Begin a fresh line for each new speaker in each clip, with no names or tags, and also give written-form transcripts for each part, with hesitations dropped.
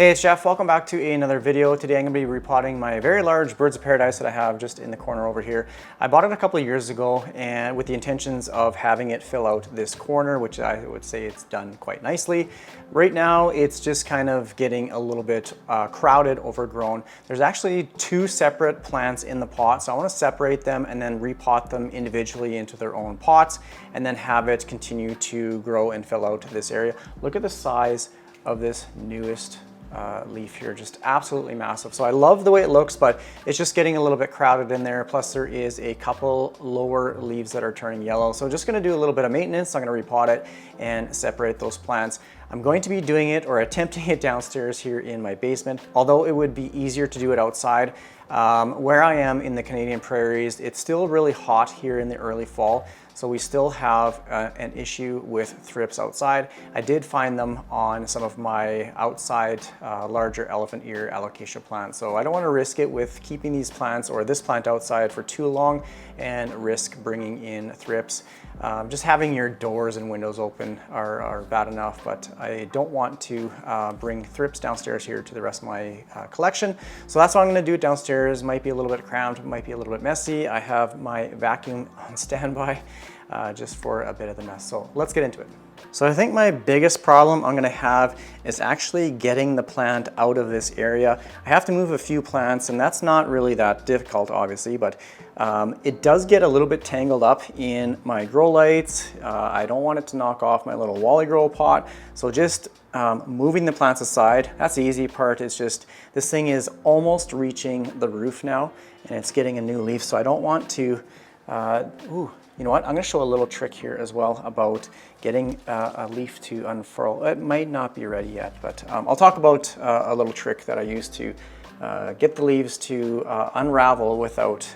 Hey, it's Jeff. Welcome back to another video. Today I'm going to be repotting my very large birds of paradise that I have just in the corner over here. I bought it a couple of years ago and with the intentions of having it fill out this corner, which I would say it's done quite nicely. Right now it's just kind of getting a little bit crowded, overgrown. There's actually two separate plants in the pot, so I want to separate them and then repot them individually into their own pots and then have it continue to grow and fill out this area. Look at the size of this newest leaf here, just absolutely massive. So I love the way it looks, but it's just getting a little bit crowded in there. Plus there is a couple lower leaves that are turning yellow. So just going to do a little bit of maintenance. I'm going to repot it and separate those plants. I'm going to be doing it or attempting it downstairs here in my basement, although it would be easier to do it outside. Where I am in the Canadian prairies, it's still really hot here in the early fall. So we still have an issue with thrips outside. I did find them on some of my outside larger elephant ear alocasia plants. So I don't want to risk it with keeping these plants or this plant outside for too long and risk bringing in thrips. Just having your doors and windows open are bad enough, but I don't want to bring thrips downstairs here to the rest of my collection. So that's what I'm going to do downstairs. Might be a little bit cramped, might be a little bit messy. I have my vacuum on standby just for a bit of the mess. So let's get into it. So I think my biggest problem I'm going to have is actually getting the plant out of this area. I have to move a few plants and that's not really that difficult obviously, but it does get a little bit tangled up in my grow lights. I don't want it to knock off my little Wally grow pot. So just moving the plants aside, that's the easy part. It's just this thing is almost reaching the roof now and it's getting a new leaf. So I don't want to, you know what? I'm going to show a little trick here as well about getting a leaf to unfurl. It might not be ready yet, but I'll talk about a little trick that I use to get the leaves to unravel without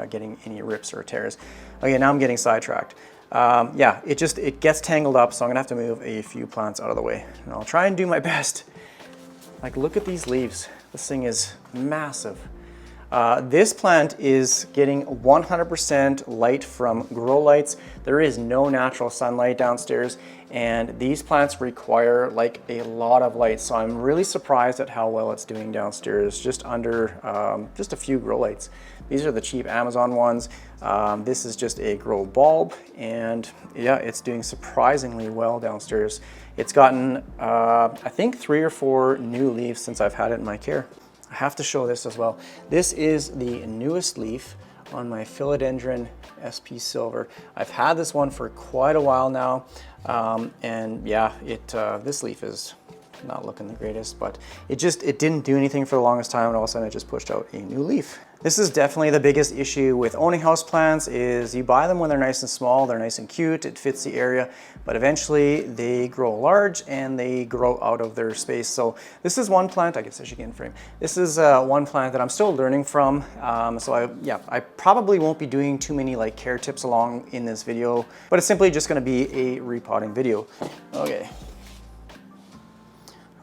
getting any rips or tears. Okay, now I'm getting sidetracked. Yeah, it gets tangled up, so I'm going to have to move a few plants out of the way. And I'll try and do my best. Like, look at these leaves. This thing is massive. This plant is getting 100% light from grow lights. There is no natural sunlight downstairs and these plants require like a lot of light. So I'm really surprised at how well it's doing downstairs, just under just a few grow lights. These are the cheap Amazon ones. This is just a grow bulb and yeah, it's doing surprisingly well downstairs. It's gotten, I think 3 or 4 new leaves since I've had it in my care. I have to show this as well. This is the newest leaf on my Philodendron SP Silver. I've had this one for quite a while now, and yeah, this leaf is not looking the greatest, but it didn't do anything for the longest time, and all of a sudden it just pushed out a new leaf. This is definitely the biggest issue with owning houseplants is you buy them when they're nice and small, they're nice and cute, it fits the area, but eventually they grow large and they grow out of their space. So this is one plant, I guess I should get in frame. This is one plant that I'm still learning from. So I probably won't be doing too many like care tips along in this video, but it's simply just gonna be a repotting video. Okay,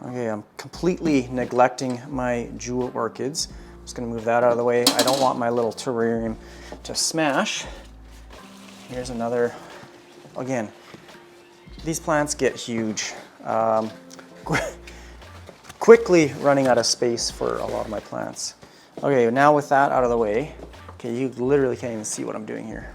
I'm completely neglecting my jewel orchids. Just gonna move that out of the way. I don't want my little terrarium to smash. Here's another, again, these plants get huge. Quickly running out of space for a lot of my plants. Okay, now with that out of the way, okay, you literally can't even see what I'm doing here.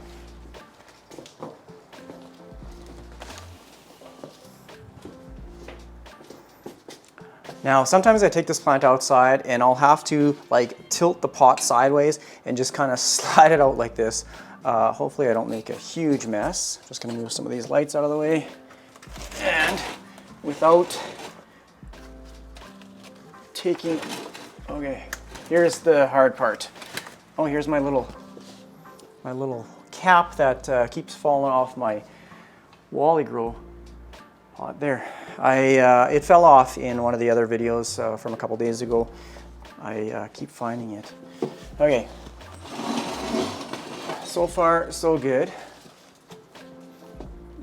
Now, sometimes I take this plant outside and I'll have to like tilt the pot sideways and just kind of slide it out like this. Hopefully I don't make a huge mess. Just gonna move some of these lights out of the way. And without taking, okay, here's the hard part. Oh, here's my little cap that keeps falling off my Wally grow pot there. It fell off in one of the other videos from a couple days ago. I keep finding it. Okay, so far so good.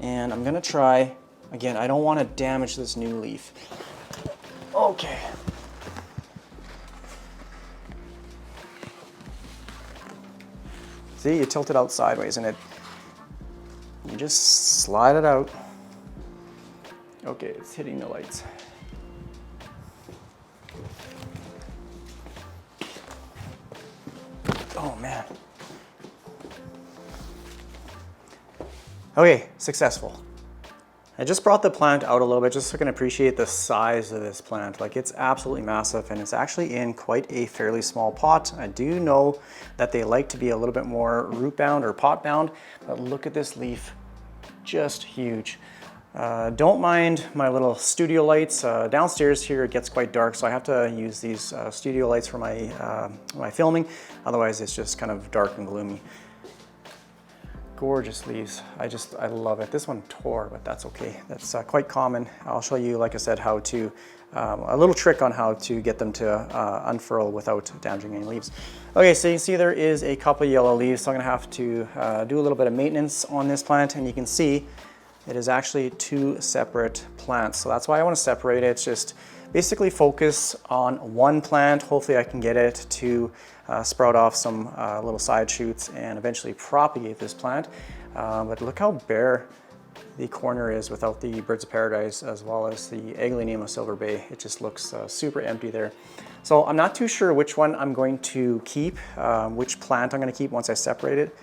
And I'm gonna try, again, I don't want to damage this new leaf. Okay. See, you tilt it out sideways and you just slide it out. Okay, it's hitting the lights. Oh man. Okay, successful. I just brought the plant out a little bit just so I can appreciate the size of this plant. Like, it's absolutely massive, and it's actually in quite a fairly small pot. I do know that they like to be a little bit more root bound or pot bound, but look at this leaf, just huge. Don't mind my little studio lights. Downstairs here it gets quite dark, so I have to use these studio lights for my filming. Otherwise it's just kind of dark and gloomy. Gorgeous leaves. I love it. This one tore, but that's okay. That's quite common. I'll show you, like I said, how to, a little trick on how to get them to unfurl without damaging any leaves. Okay, so you can see there is a couple yellow leaves, so I'm gonna have to do a little bit of maintenance on this plant, and you can see it is actually two separate plants. So that's why I want to separate it. It's just basically focus on one plant. Hopefully I can get it to sprout off some little side shoots and eventually propagate this plant. But look how bare the corner is without the birds of paradise as well as the Aglaonema silver bay. It just looks super empty there. So I'm not too sure which one I'm going to keep, which plant I'm going to keep once I separate it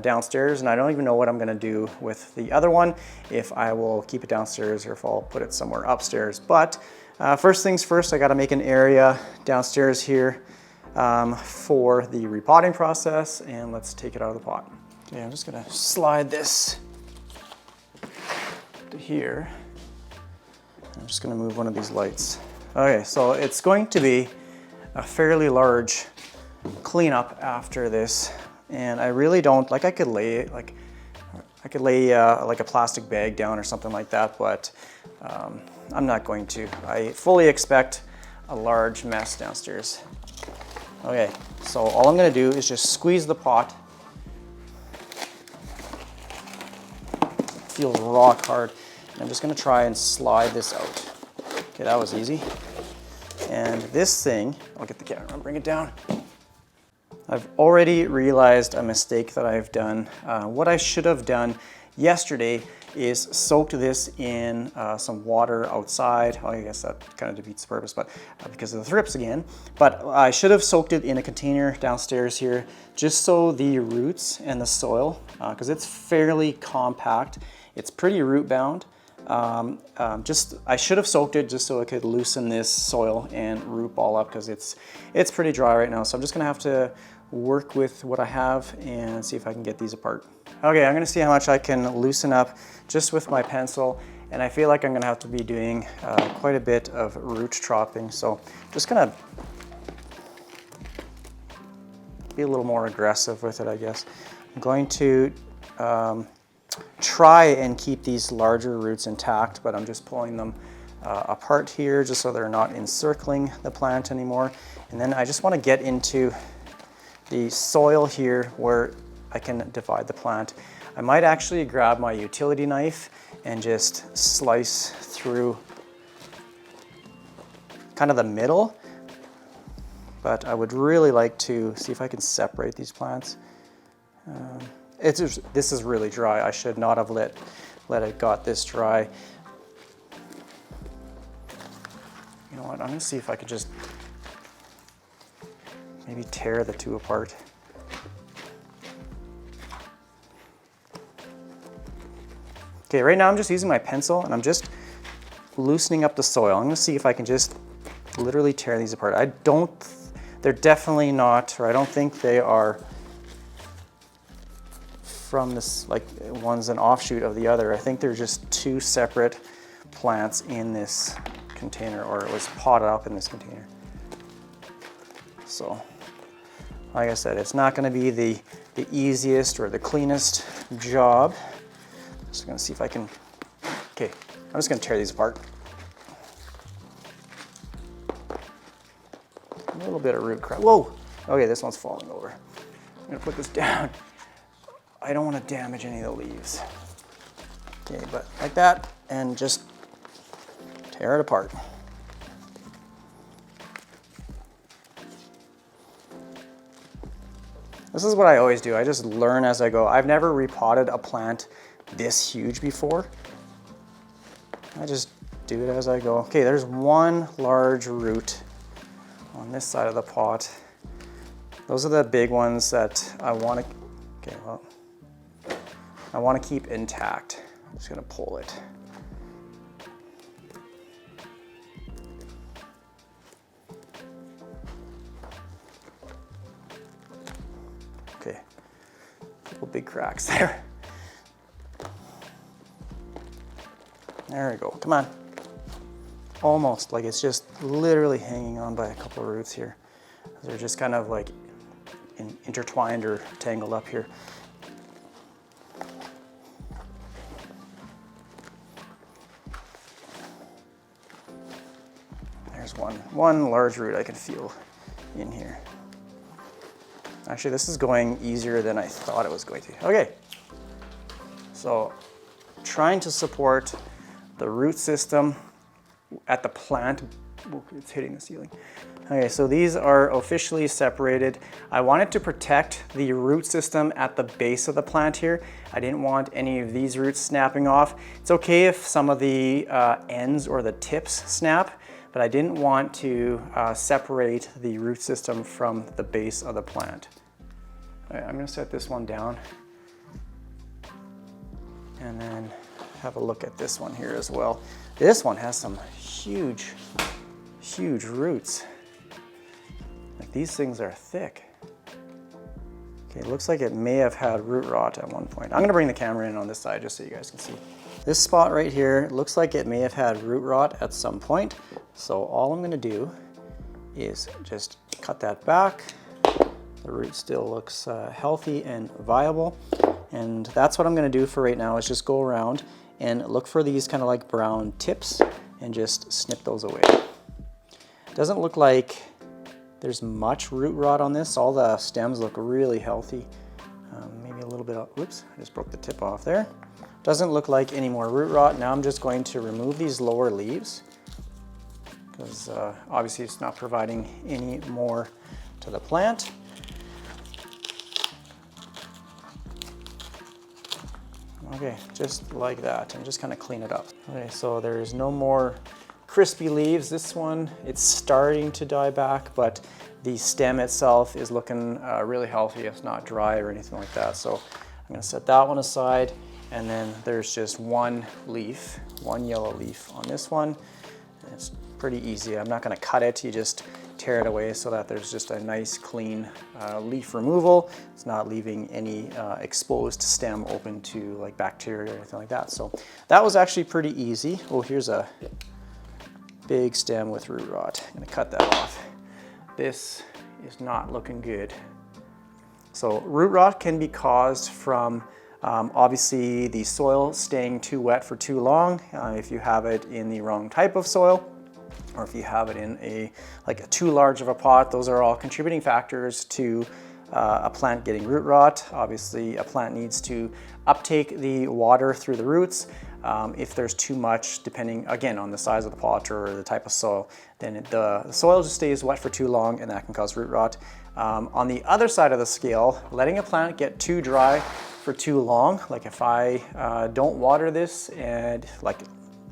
downstairs, and I don't even know what I'm going to do with the other one, if I will keep it downstairs or if I'll put it somewhere upstairs. But first things first, I got to make an area downstairs here for the repotting process, and let's take it out of the pot. Okay, I'm just going to slide this to here. I'm just going to move one of these lights. Okay, so it's going to be a fairly large cleanup after this, and I really don't like. I could lay like a plastic bag down or something like that, but I'm not going to. I fully expect a large mess downstairs. Okay, so all I'm going to do is just squeeze the pot. It feels rock hard, and I'm just going to try and slide this out. Okay, that was easy. And this thing, I'll get the camera and bring it down. I've already realized a mistake that I've done. What I should have done yesterday is soaked this in some water outside. Well, I guess that kind of defeats the purpose, but because of the thrips again. But I should have soaked it in a container downstairs here, just so the roots and the soil, because it's fairly compact, it's pretty root bound. I should have soaked it just so it could loosen this soil and root ball up, because it's pretty dry right now. So I'm just gonna have to work with what I have and see if I can get these apart. Okay, I'm gonna see how much I can loosen up just with my pencil, and I feel like I'm gonna have to be doing quite a bit of root chopping. So just gonna be a little more aggressive with it, I guess. I'm going to try and keep these larger roots intact, but I'm just pulling them apart here just so they're not encircling the plant anymore. And then I just want to get into the soil here where I can divide the plant. I might actually grab my utility knife and just slice through kind of the middle, but I would really like to see if I can separate these plants. This is really dry. I should not have let it got this dry. You know what, I'm gonna see if I could just maybe tear the two apart. Okay, right now I'm just using my pencil and I'm just loosening up the soil. I'm gonna see if I can just literally tear these apart. They're definitely not, or I don't think they are from this, like one's an offshoot of the other. I think they're just two separate plants in this container, or it was potted up in this container. So, like I said, it's not gonna be the easiest or the cleanest job. Just gonna see if I can, okay, I'm just gonna tear these apart. A little bit of root crop. Whoa! Okay, this one's falling over. I'm gonna put this down. I don't want to damage any of the leaves. Okay, but like that, and just tear it apart. This is what I always do. I just learn as I go. I've never repotted a plant this huge before. I just do it as I go. Okay, there's one large root on this side of the pot. Those are the big ones that I want to, okay, well, I want to keep intact. I'm just going to pull it. Okay, a couple big cracks there. There we go, come on. Almost, like it's just literally hanging on by a couple of roots here. They're just kind of like intertwined or tangled up here. There's one large root I can feel in here. Actually, this is going easier than I thought it was going to. Okay, so trying to support the root system at the plant. Ooh, it's hitting the ceiling. Okay, so these are officially separated. I wanted to protect the root system at the base of the plant here. I didn't want any of these roots snapping off. It's okay if some of the ends or the tips snap, but I didn't want to separate the root system from the base of the plant. All right, I'm gonna set this one down and then have a look at this one here as well. This one has some huge roots. Like these things are thick. Okay, it looks like it may have had root rot at one point. I'm gonna bring the camera in on this side just so you guys can see. This spot right here looks like it may have had root rot at some point. So all I'm gonna do is just cut that back. The root still looks healthy and viable. And that's what I'm gonna do for right now, is just go around and look for these kind of like brown tips and just snip those away. Doesn't look like there's much root rot on this. All the stems look really healthy. Maybe a little bit of, whoops, I just broke the tip off there. Doesn't look like any more root rot. Now I'm just going to remove these lower leaves because obviously it's not providing any more to the plant. Okay, just like that, and just kind of clean it up. Okay, so there's no more crispy leaves. This one, it's starting to die back, but the stem itself is looking really healthy. It's not dry or anything like that. So I'm gonna set that one aside, and then there's just one leaf, one yellow leaf on this one. And it's pretty easy. I'm not gonna cut it. You just tear it away so that there's just a nice clean leaf removal. It's not leaving any exposed stem open to like bacteria or anything like that. So that was actually pretty easy. Oh, here's a big stem with root rot. I'm gonna cut that off. This is not looking good. So root rot can be caused from obviously the soil staying too wet for too long, if you have it in the wrong type of soil, or if you have it in a too large of a pot. Those are all contributing factors to a plant getting root rot. Obviously, a plant needs to uptake the water through the roots. If there's too much, depending again on the size of the pot or the type of soil, then the soil just stays wet for too long, and that can cause root rot. On the other side of the scale, letting a plant get too dry for too long, like if I don't water this, and like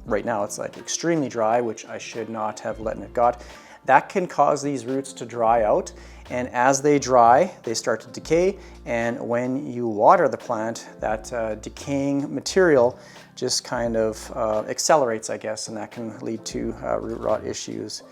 right now it's like extremely dry, which I should not have let it got, that can cause these roots to dry out. And as they dry, they start to decay. And when you water the plant, that decaying material just kind of accelerates, I guess, and that can lead to root rot issues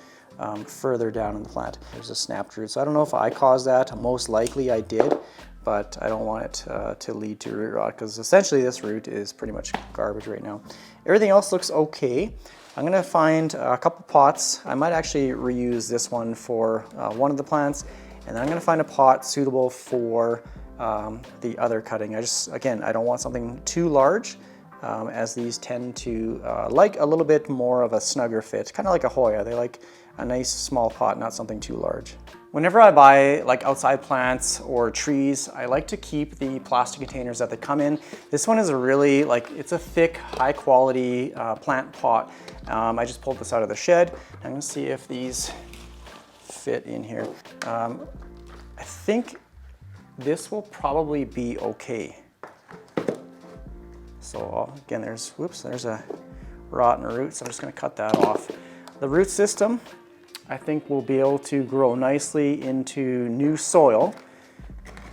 further down in the plant. There's a snapped root. So I don't know if I caused that. Most likely I did, but I don't want it to lead to root rot, because essentially this root is pretty much garbage right now. Everything else looks okay. I'm gonna find a couple pots. I might actually reuse this one for one of the plants, and then I'm gonna find a pot suitable for the other cutting. Again, I don't want something too large, as these tend to like a little bit more of a snugger fit, kind of like a Hoya. They like a nice small pot, not something too large. Whenever I buy like outside plants or trees, I like to keep the plastic containers that they come in. This one is a really, it's a thick, high quality plant pot. I just pulled this out of the shed. I'm gonna see if these fit in here. I think this will probably be okay. So again, there's a rotten root, so I'm just gonna cut that off. The root system, I think will be able to grow nicely into new soil.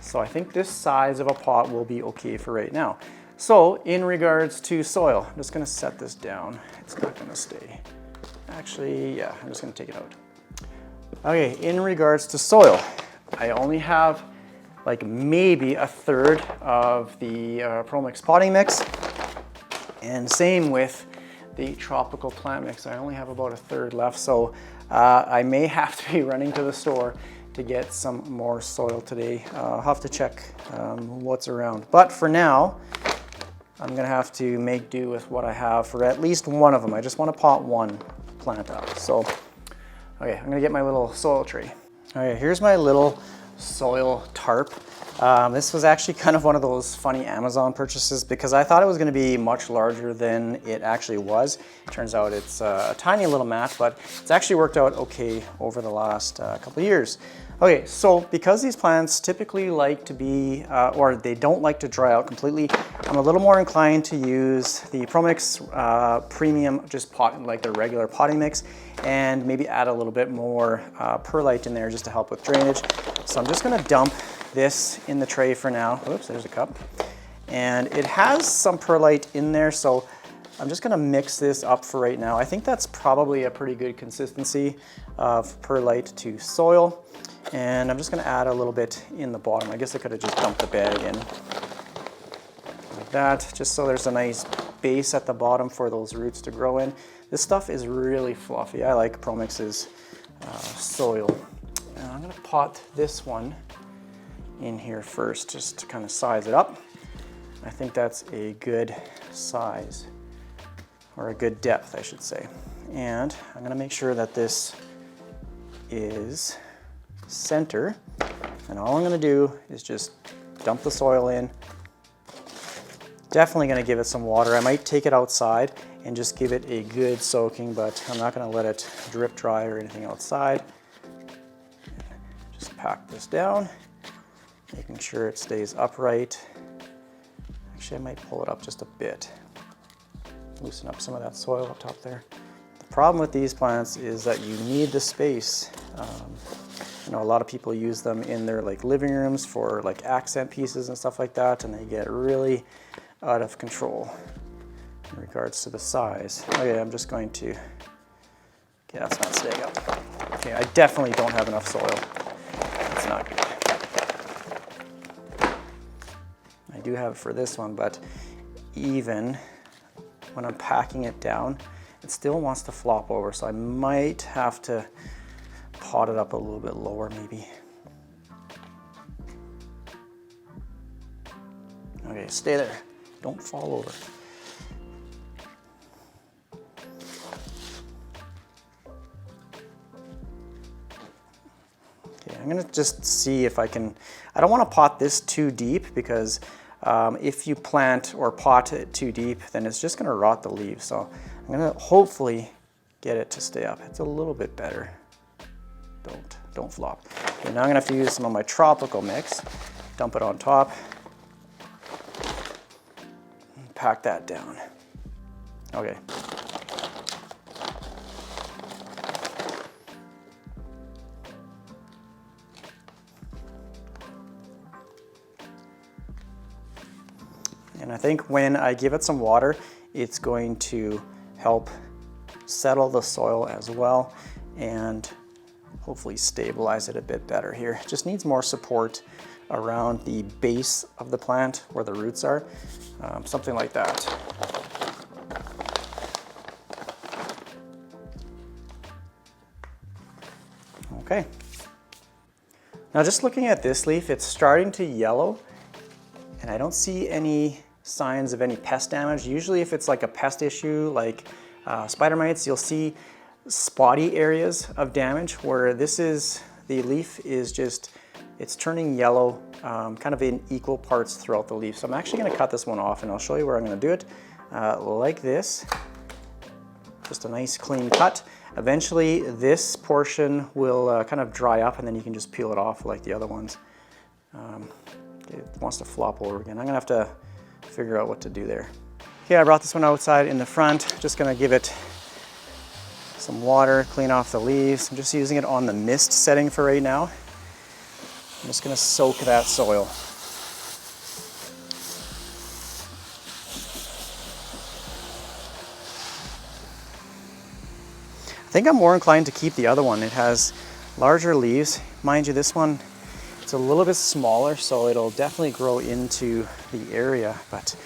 So I think this size of a pot will be okay for right now. So in regards to soil, I'm just gonna set this down. It's not gonna stay. Actually, yeah, I'm just gonna take it out. Okay, in regards to soil, I only have like maybe a third of the ProMix potting mix. And same with the tropical plant mix. I only have about a third left, so I may have to be running to the store to get some more soil today. I'll have to check what's around. But for now, I'm gonna have to make do with what I have for at least one of them. I just wanna pot one plant up. So, okay, I'm gonna get my little soil tray. Okay, here's my little soil tarp. This was actually kind of one of those funny Amazon purchases because I thought it was going to be much larger than it actually was. Turns out it's a tiny little mat, but it's actually worked out okay over the last couple of years. Okay, so because these plants typically like to be, or they don't like to dry out completely, I'm a little more inclined to use the ProMix Premium, just pot, like the regular potting mix, and maybe add a little bit more perlite in there just to help with drainage. So I'm just gonna dump this in the tray for now. Oops, there's a cup. And it has some perlite in there, so I'm just gonna mix this up for right now. I think that's probably a pretty good consistency of perlite to soil. And I'm just gonna add a little bit in the bottom. I guess I could have just dumped the bag in like that, just so there's a nice base at the bottom for those roots to grow in. This stuff is really fluffy. I like ProMix's soil. And I'm gonna pot this one in here first, just to kind of size it up. I think that's a good size, or a good depth, I should say. And I'm gonna make sure that this is center. And all I'm gonna do is just dump the soil in. Definitely gonna give it some water. I might take it outside and just give it a good soaking, but I'm not gonna let it drip dry or anything outside. Just pack this down, making sure it stays upright. Actually, I might pull it up just a bit. Loosen up some of that soil up top there. The problem with these plants is that you need the space. You know, a lot of people use them in their like living rooms for like accent pieces and stuff like that, and they get really out of control in regards to the size. Okay, I'm just going to, okay, that's not staying up. Okay, I definitely don't have enough soil. That's not good. I do have it for this one, but even when I'm packing it down, it still wants to flop over, so I might have to pot it up a little bit lower maybe. Okay, stay there. Don't fall over. Okay, I'm gonna just see if I can, I don't wanna pot this too deep because if you plant or pot it too deep, then it's just gonna rot the leaves. So I'm gonna hopefully get it to stay up. It's a little bit better. Don't flop. Okay, now I'm gonna have to use some of my tropical mix, dump it on top, and pack that down. Okay. And I think when I give it some water, it's going to help settle the soil as well and hopefully stabilize it a bit better here. It just needs more support around the base of the plant where the roots are, something like that. Okay. Now just looking at this leaf, it's starting to yellow and I don't see any signs of any pest damage. Usually if it's like a pest issue like spider mites, you'll see spotty areas of damage, where this is, the leaf is just, it's turning yellow kind of in equal parts throughout the leaf. So I'm actually gonna cut this one off and I'll show you where I'm gonna do it. Like this, just a nice clean cut. Eventually this portion will kind of dry up and then you can just peel it off like the other ones. It wants to flop over again. I'm gonna have to figure out what to do there. Okay, I brought this one outside in the front. Just gonna give it some water, clean off the leaves. I'm just using it on the mist setting for right now. I'm just gonna soak that soil. I think I'm more inclined to keep the other one. It has larger leaves. Mind you, this one, it's a little bit smaller, so it'll definitely grow into the area, but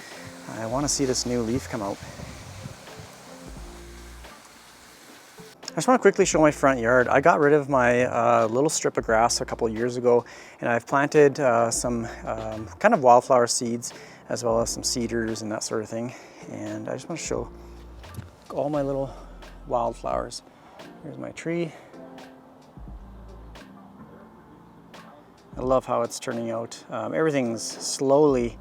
I want to see this new leaf come out. I just want to quickly show my front yard. I got rid of my little strip of grass a couple of years ago, and I've planted some kind of wildflower seeds, as well as some cedars and that sort of thing. And I just want to show all my little wildflowers. Here's my tree. I love how it's turning out. Everything's slowly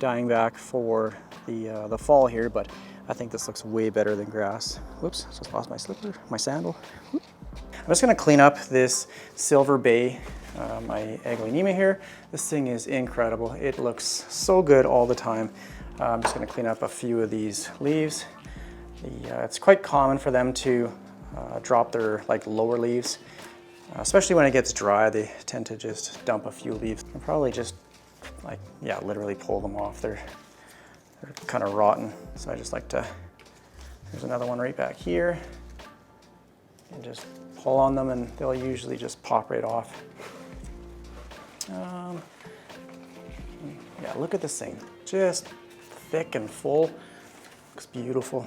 dying back for the fall here, but I think this looks way better than grass. Whoops, just lost my slipper, my sandal. I'm just gonna clean up this Silver Bay, my Aglaonema here. This thing is incredible. It looks so good all the time. I'm just gonna clean up a few of these leaves. It's quite common for them to drop their lower leaves, especially when it gets dry. They tend to just dump a few leaves and probably just literally pull them off. They're kind of rotten, so I just like to, there's another one right back here, and just pull on them and they'll usually just pop right off. Yeah, look at this thing, just thick and full, looks beautiful.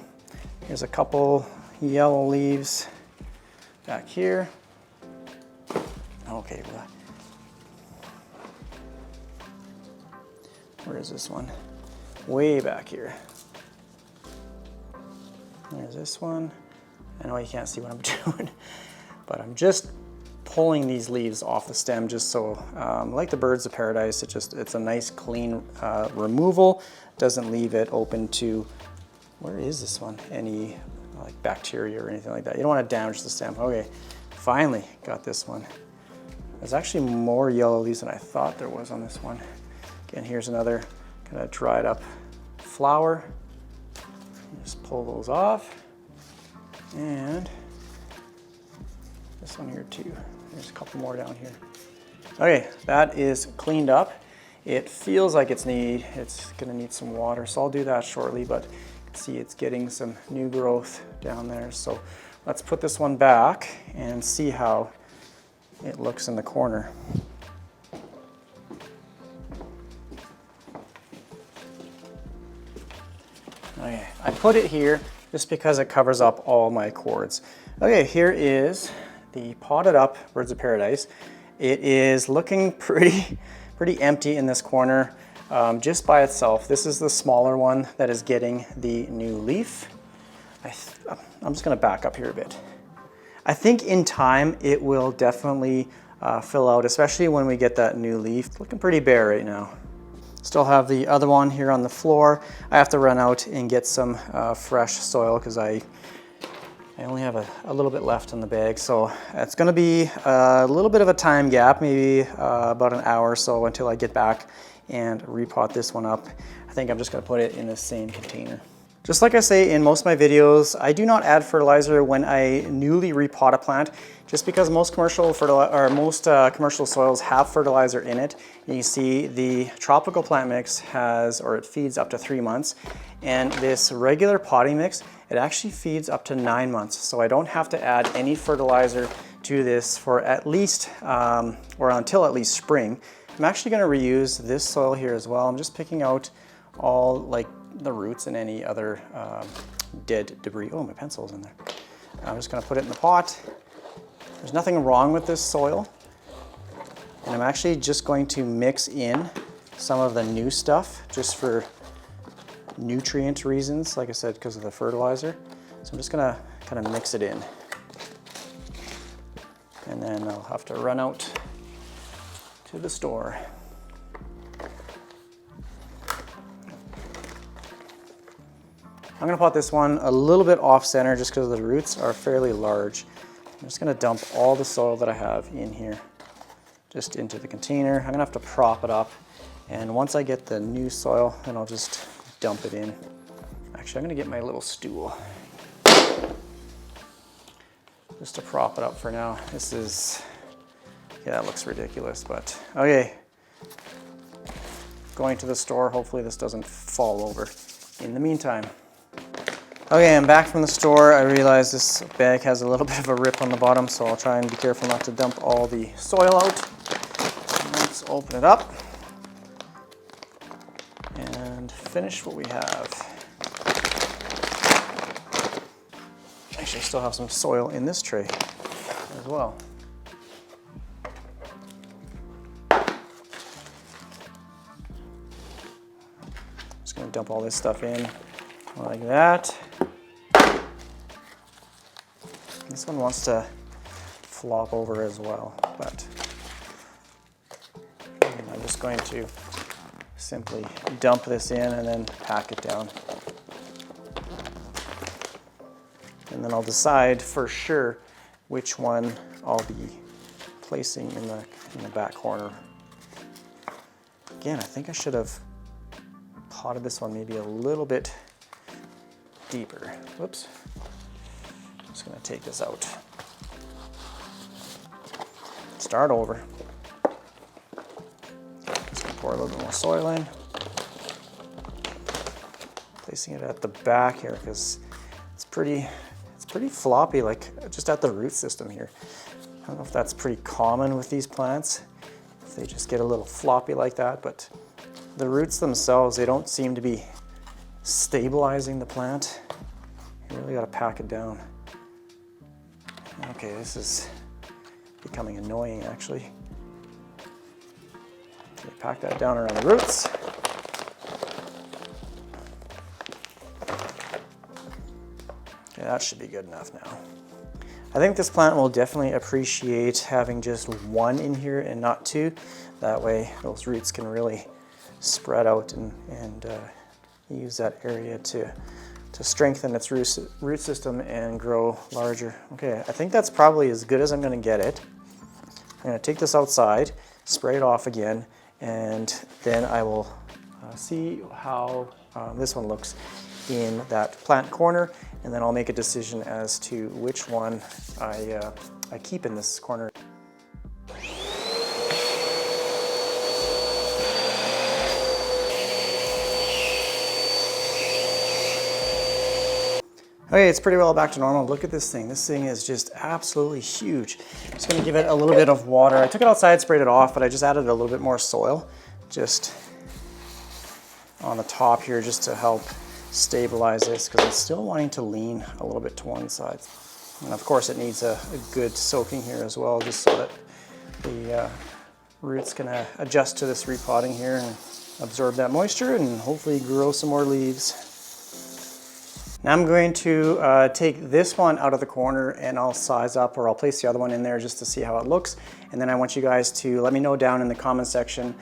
Here's a couple yellow leaves back here. Okay, where is this one? Way back here. There's this one. I know you can't see what I'm doing, but I'm just pulling these leaves off the stem just so, like the birds of paradise, it's a nice clean removal. Doesn't leave it open to, where is this one? Any bacteria or anything like that. You don't want to damage the stem. Okay, finally got this one. There's actually more yellow leaves than I thought there was on this one. Again, here's another kind of dried up flower. Just pull those off. And this one here too. There's a couple more down here. Okay, that is cleaned up. It feels like it's gonna need some water, so I'll do that shortly, but you can see it's getting some new growth down there. So let's put this one back and see how it looks in the corner. Okay, I put it here just because it covers up all my cords. Okay, here is the potted up Birds of Paradise. It is looking pretty empty in this corner, just by itself. This is the smaller one that is getting the new leaf. I'm just gonna back up here a bit. I think in time it will definitely fill out, especially when we get that new leaf. It's looking pretty bare right now. Still have the other one here on the floor. I have to run out and get some fresh soil because I only have a little bit left in the bag. So it's gonna be a little bit of a time gap, maybe about an hour or so until I get back and repot this one up. I think I'm just gonna put it in the same container. Just like I say in most of my videos, I do not add fertilizer when I newly repot a plant, just because most commercial soils have fertilizer in it. And you see the tropical plant mix it feeds up to 3 months, and this regular potting mix, it actually feeds up to 9 months. So I don't have to add any fertilizer to this for at least, or until at least spring. I'm actually gonna reuse this soil here as well. I'm just picking out all the roots and any other dead debris. Oh, my pencil's in there. I'm just gonna put it in the pot. There's nothing wrong with this soil. And I'm actually just going to mix in some of the new stuff just for nutrient reasons, like I said, because of the fertilizer. So I'm just gonna kind of mix it in. And then I'll have to run out to the store. I'm gonna pot this one a little bit off center just because the roots are fairly large. I'm just gonna dump all the soil that I have in here, just into the container. I'm gonna have to prop it up. And once I get the new soil, then I'll just dump it in. Actually, I'm gonna get my little stool. just to prop it up for now. This is, yeah, that looks ridiculous, but okay. Going to the store, hopefully this doesn't fall over in the meantime. Okay, I'm back from the store. I realize this bag has a little bit of a rip on the bottom, so I'll try and be careful not to dump all the soil out. Let's open it up and finish what we have. Actually, I still have some soil in this tray as well. Just gonna dump all this stuff in like that. This one wants to flop over as well, but I'm just going to simply dump this in and then pack it down. And then I'll decide for sure which one I'll be placing in the back corner. Again, I think I should have potted this one maybe a little bit deeper. Whoops. Just gonna take this out. Start over. Just gonna pour a little bit more soil in. Placing it at the back here because it's pretty floppy, like just at the root system here. I don't know if that's pretty common with these plants, if they just get a little floppy like that, but the roots themselves, they don't seem to be stabilizing the plant. You really gotta pack it down. Okay, this is becoming annoying actually. Okay, pack that down around the roots. Okay, that should be good enough now. I think this plant will definitely appreciate having just one in here and not two. That way those roots can really spread out and use that area to strengthen its root system and grow larger. Okay, I think that's probably as good as I'm gonna get it. I'm gonna take this outside, spray it off again, and then I will see how this one looks in that plant corner, and then I'll make a decision as to which one I keep in this corner. Okay, it's pretty well back to normal. Look at this thing. This thing is just absolutely huge. I'm just gonna give it a little bit of water. I took it outside, sprayed it off, but I just added a little bit more soil just on the top here just to help stabilize this because it's still wanting to lean a little bit to one side. And of course it needs a good soaking here as well, just so that the roots can adjust to this repotting here and absorb that moisture and hopefully grow some more leaves. Now I'm going to take this one out of the corner and I'll size up, or I'll place the other one in there just to see how it looks. And then I want you guys to let me know down in the comment section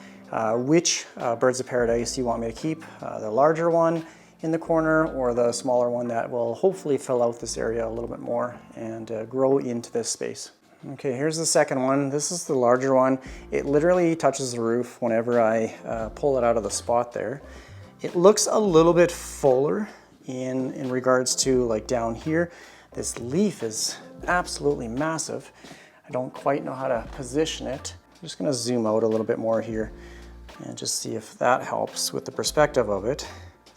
which birds of paradise you want me to keep, the larger one in the corner or the smaller one that will hopefully fill out this area a little bit more and grow into this space. Okay, here's the second one. This is the larger one. It literally touches the roof whenever I pull it out of the spot there. It looks a little bit fuller in regards to like down here. This leaf is absolutely massive. I don't quite know how to position it. I'm just gonna zoom out a little bit more here and just see if that helps with the perspective of it.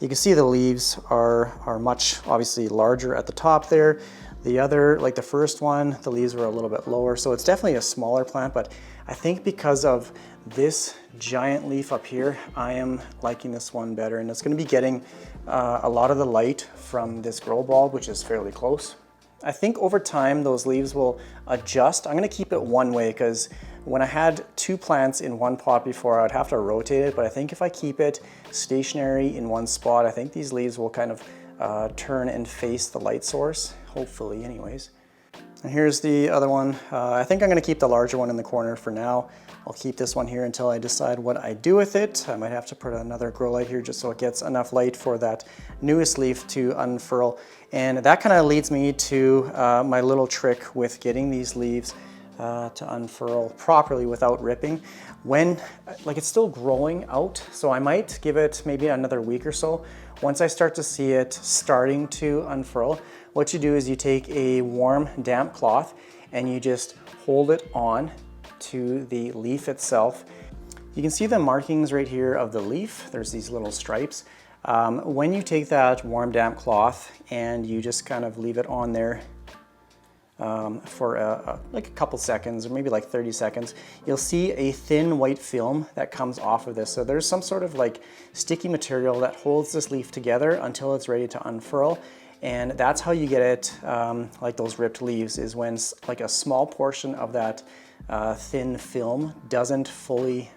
You can see the leaves are much obviously larger at the top there. The other, like the first one, the leaves were a little bit lower. So it's definitely a smaller plant, but I think because of this giant leaf up here, I am liking this one better. And it's gonna be getting a lot of the light from this grow bulb, which is fairly close. I think over time, those leaves will adjust. I'm gonna keep it one way because when I had two plants in one pot before, I'd have to rotate it. But I think if I keep it stationary in one spot, I think these leaves will kind of turn and face the light source, hopefully anyways. And here's the other one. I think I'm gonna keep the larger one in the corner for now. I'll keep this one here until I decide what I do with it. I might have to put another grow light here just so it gets enough light for that newest leaf to unfurl. And that kind of leads me to my little trick with getting these leaves to unfurl properly without ripping. When, like, it's still growing out, so I might give it maybe another week or so. Once I start to see it starting to unfurl, what you do is you take a warm, damp cloth and you just hold it on to the leaf itself. You can see the markings right here of the leaf. There's these little stripes. When you take that warm, damp cloth and you just kind of leave it on there for like a couple seconds, or maybe like 30 seconds, you'll see a thin white film that comes off of this. So there's some sort of like sticky material that holds this leaf together until it's ready to unfurl. And that's how you get it, like those ripped leaves, is when like a small portion of that thin film doesn't fully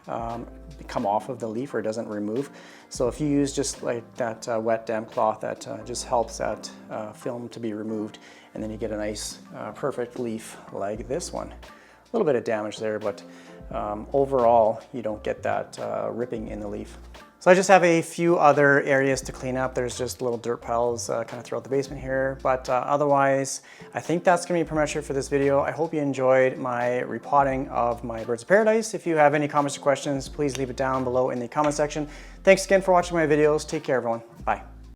come off of the leaf or doesn't remove. So if you use just like that wet damp cloth, that just helps that film to be removed, and then you get a nice perfect leaf like this one. A little bit of damage there, but overall you don't get that ripping in the leaf. So I just have a few other areas to clean up. There's just little dirt piles kind of throughout the basement here, but otherwise I think that's gonna be pretty much it for this video. I hope you enjoyed my repotting of my birds of paradise. If you have any comments or questions, please leave it down below in the comment section. Thanks again for watching my videos. Take care, everyone. Bye.